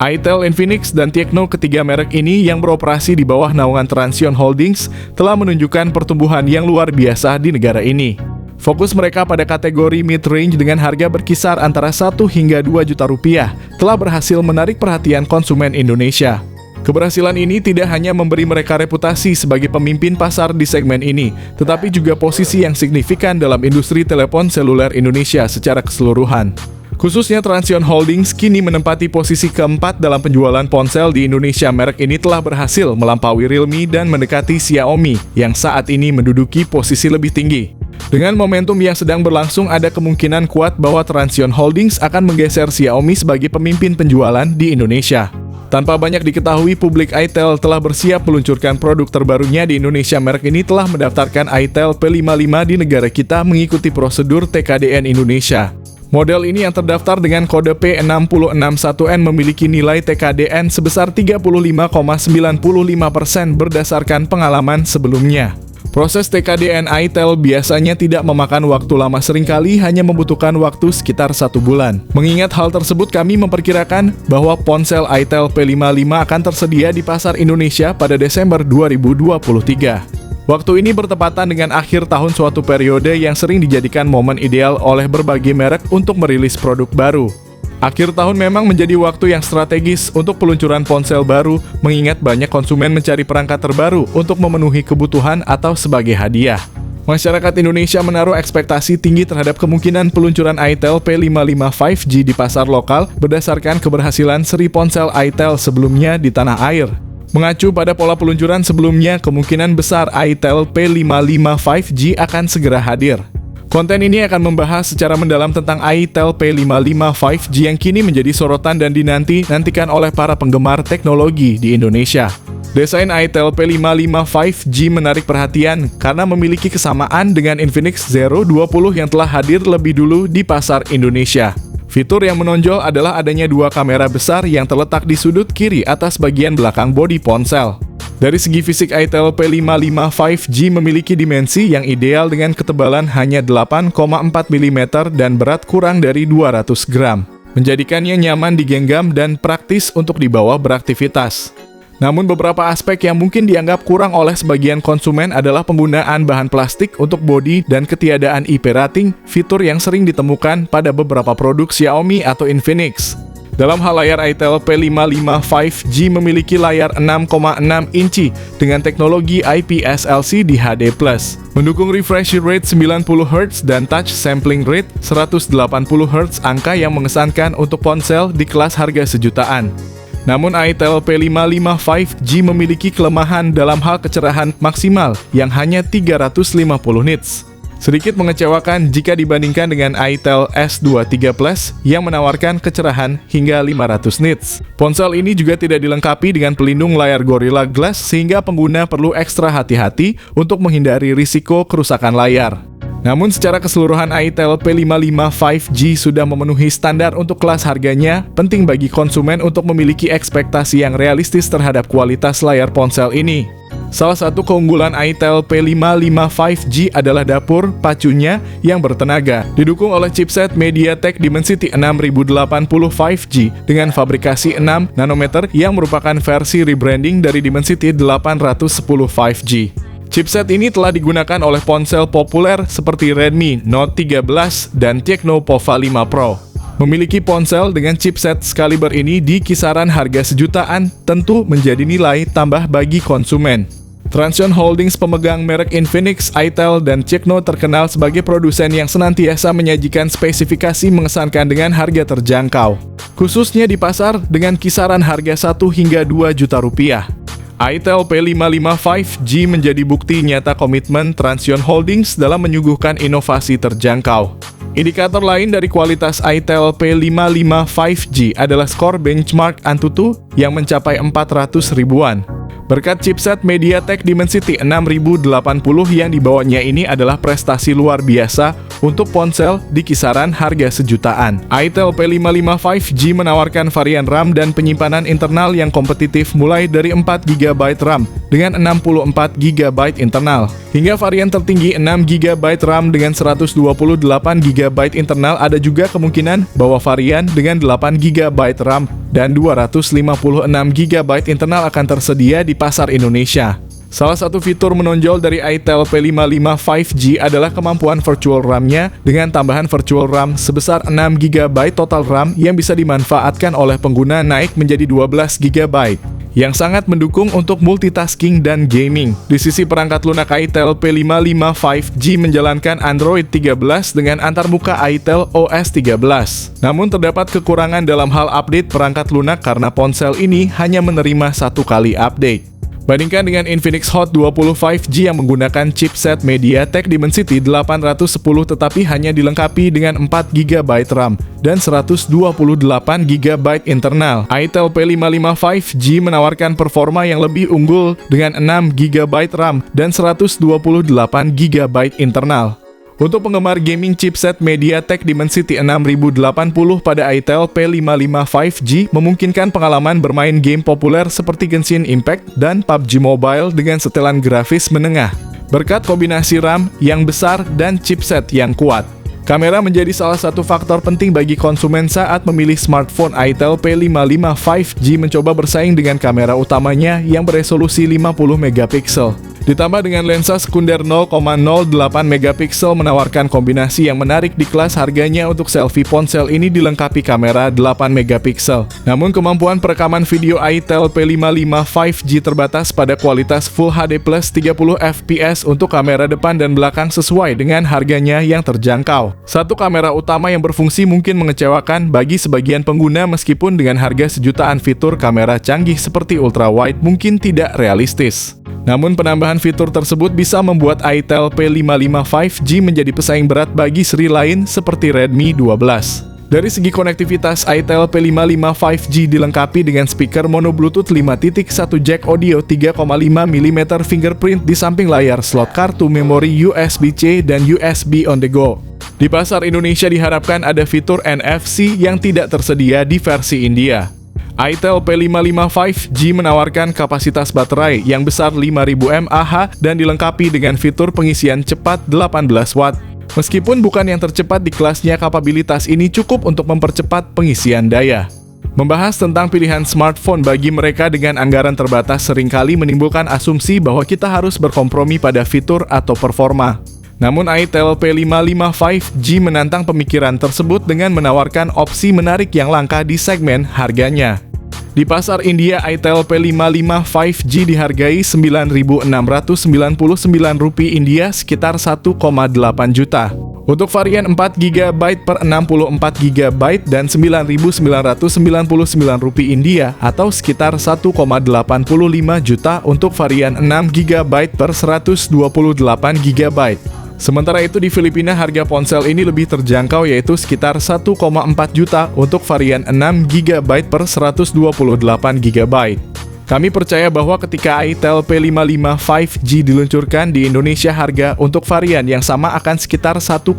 Itel, Infinix, dan Tecno, ketiga merek ini yang beroperasi di bawah naungan Transsion Holdings, telah menunjukkan pertumbuhan yang luar biasa di negara ini. Fokus mereka pada kategori mid-range dengan harga berkisar antara 1 hingga 2 juta rupiah telah berhasil menarik perhatian konsumen Indonesia. Keberhasilan ini tidak hanya memberi mereka reputasi sebagai pemimpin pasar di segmen ini, tetapi juga posisi yang signifikan dalam industri telepon seluler Indonesia secara keseluruhan. Khususnya Transsion Holdings kini menempati posisi keempat dalam penjualan ponsel di Indonesia. Merek ini telah berhasil melampaui Realme dan mendekati Xiaomi yang saat ini menduduki posisi lebih tinggi. Dengan momentum yang sedang berlangsung, ada kemungkinan kuat bahwa Transsion Holdings akan menggeser Xiaomi sebagai pemimpin penjualan di Indonesia. Tanpa banyak diketahui publik, Itel telah bersiap meluncurkan produk terbarunya di Indonesia. Merek ini telah mendaftarkan Itel P55 di negara kita mengikuti prosedur TKDN Indonesia. Model ini yang terdaftar dengan kode P661N memiliki nilai TKDN sebesar 35,95% berdasarkan pengalaman sebelumnya. Proses TKDN Itel biasanya tidak memakan waktu lama, seringkali hanya membutuhkan waktu sekitar 1 bulan. Mengingat hal tersebut, kami memperkirakan bahwa ponsel Itel P55 akan tersedia di pasar Indonesia pada Desember 2023. Waktu ini bertepatan dengan akhir tahun, suatu periode yang sering dijadikan momen ideal oleh berbagai merek untuk merilis produk baru. Akhir tahun memang menjadi waktu yang strategis untuk peluncuran ponsel baru, mengingat banyak konsumen mencari perangkat terbaru untuk memenuhi kebutuhan atau sebagai hadiah. Masyarakat Indonesia menaruh ekspektasi tinggi terhadap kemungkinan peluncuran Itel P55 5G di pasar lokal berdasarkan keberhasilan seri ponsel Itel sebelumnya di tanah air. Mengacu pada pola peluncuran sebelumnya, kemungkinan besar Itel P55 5G akan segera hadir. Konten ini akan membahas secara mendalam tentang Itel P55 5G yang kini menjadi sorotan dan dinantikan oleh para penggemar teknologi di Indonesia. Desain Itel P55 5G menarik perhatian karena memiliki kesamaan dengan Infinix Zero 20 yang telah hadir lebih dulu di pasar Indonesia. Fitur yang menonjol adalah adanya dua kamera besar yang terletak di sudut kiri atas bagian belakang bodi ponsel. Dari segi fisik, Itel P55 5G memiliki dimensi yang ideal dengan ketebalan hanya 8,4 mm dan berat kurang dari 200 gram, menjadikannya nyaman digenggam dan praktis untuk dibawa beraktivitas. Namun beberapa aspek yang mungkin dianggap kurang oleh sebagian konsumen adalah penggunaan bahan plastik untuk bodi dan ketiadaan IP rating, fitur yang sering ditemukan pada beberapa produk Xiaomi atau Infinix. Dalam hal layar, Itel P55 5G memiliki layar 6,6 inci dengan teknologi IPS LCD HD+, mendukung refresh rate 90 Hz dan touch sampling rate 180 Hz, angka yang mengesankan untuk ponsel di kelas harga sejutaan. Namun Itel P55 5G memiliki kelemahan dalam hal kecerahan maksimal yang hanya 350 nits. Sedikit mengecewakan jika dibandingkan dengan Itel S23 Plus yang menawarkan kecerahan hingga 500 nits. Ponsel ini juga tidak dilengkapi dengan pelindung layar Gorilla Glass sehingga pengguna perlu ekstra hati-hati untuk menghindari risiko kerusakan layar. Namun secara keseluruhan Itel P55 5G sudah memenuhi standar untuk kelas harganya. Penting bagi konsumen untuk memiliki ekspektasi yang realistis terhadap kualitas layar ponsel ini. Salah satu keunggulan Itel P55 5G adalah dapur pacunya yang bertenaga, didukung oleh chipset MediaTek Dimensity 6080 5G dengan fabrikasi 6 nanometer yang merupakan versi rebranding dari Dimensity 810 5G. Chipset ini telah digunakan oleh ponsel populer seperti Redmi Note 13 dan Tecno Pova 5 Pro. Memiliki ponsel dengan chipset sekaliber ini di kisaran harga sejutaan tentu menjadi nilai tambah bagi konsumen. Transsion Holdings, pemegang merek Infinix, Itel, dan Tecno, terkenal sebagai produsen yang senantiasa menyajikan spesifikasi mengesankan dengan harga terjangkau, khususnya di pasar dengan kisaran harga 1 hingga 2 juta rupiah. Itel P55 5G menjadi bukti nyata komitmen Transsion Holdings dalam menyuguhkan inovasi terjangkau. Indikator lain dari kualitas Itel P55 5G adalah skor benchmark Antutu yang mencapai 400 ribuan. Berkat chipset MediaTek Dimensity 6080 yang dibawanya ini adalah prestasi luar biasa untuk ponsel di kisaran harga sejutaan. itel P55 5G menawarkan varian RAM dan penyimpanan internal yang kompetitif mulai dari 4GB RAM dengan 64GB internal, hingga varian tertinggi 6GB RAM dengan 128GB internal. Ada juga kemungkinan bahwa varian dengan 8GB RAM dan 256GB internal akan tersedia di pasar Indonesia. Salah satu fitur menonjol dari itel P55 5G adalah kemampuan virtual RAM-nya dengan tambahan virtual RAM sebesar 6GB total RAM yang bisa dimanfaatkan oleh pengguna naik menjadi 12GB, yang sangat mendukung untuk multitasking dan gaming. Di sisi perangkat lunak, itel P55 5G menjalankan Android 13 dengan antarmuka itel OS 13. Namun terdapat kekurangan dalam hal update perangkat lunak karena ponsel ini hanya menerima satu kali update. Bandingkan dengan Infinix Hot 20 5G yang menggunakan chipset MediaTek Dimensity 810 tetapi hanya dilengkapi dengan 4GB RAM dan 128GB internal. itel P55 5G menawarkan performa yang lebih unggul dengan 6GB RAM dan 128GB internal. Untuk penggemar gaming, chipset MediaTek Dimensity 6080 pada itel P55 5G memungkinkan pengalaman bermain game populer seperti Genshin Impact dan PUBG Mobile dengan setelan grafis menengah, berkat kombinasi RAM yang besar dan chipset yang kuat. Kamera menjadi salah satu faktor penting bagi konsumen saat memilih smartphone. itel P55 5G mencoba bersaing dengan kamera utamanya yang beresolusi 50MP. Ditambah dengan lensa sekunder 0,08 megapiksel menawarkan kombinasi yang menarik di kelas harganya. Untuk selfie, ponsel ini dilengkapi kamera 8 megapiksel. Namun kemampuan perekaman video itel P55 5G terbatas pada kualitas Full HD plus 30fps untuk kamera depan dan belakang sesuai dengan harganya yang terjangkau. Satu kamera utama yang berfungsi mungkin mengecewakan bagi sebagian pengguna meskipun dengan harga sejutaan fitur kamera canggih seperti ultra wide mungkin tidak realistis. Namun penambahan fitur tersebut bisa membuat itel P55 5G menjadi pesaing berat bagi seri lain seperti Redmi 12. Dari segi konektivitas, itel P55 5G dilengkapi dengan speaker mono Bluetooth 5.1 jack audio 3,5mm fingerprint di samping layar, slot kartu memori USB-C dan USB on the go. Di pasar Indonesia diharapkan ada fitur NFC yang tidak tersedia di versi India. itel P55 5G menawarkan kapasitas baterai yang besar 5000 mAh dan dilengkapi dengan fitur pengisian cepat 18 watt. Meskipun bukan yang tercepat di kelasnya, kapabilitas ini cukup untuk mempercepat pengisian daya. Membahas tentang pilihan smartphone bagi mereka dengan anggaran terbatas seringkali menimbulkan asumsi bahwa kita harus berkompromi pada fitur atau performa. Namun itel P55 5G menantang pemikiran tersebut dengan menawarkan opsi menarik yang langka di segmen harganya. Di pasar India, itel P55 5G dihargai Rp9.699 India, sekitar 1,8 juta. Untuk varian 4GB per 64GB dan Rp9.999 India atau sekitar 1,85 juta untuk varian 6GB per 128GB. Sementara itu di Filipina harga ponsel ini lebih terjangkau, yaitu sekitar 1,4 juta untuk varian 6GB per 128GB. Kami percaya bahwa ketika itel P55 5G diluncurkan di Indonesia, harga untuk varian yang sama akan sekitar 1,5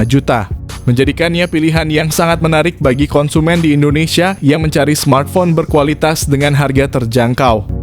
juta. Menjadikannya pilihan yang sangat menarik bagi konsumen di Indonesia yang mencari smartphone berkualitas dengan harga terjangkau.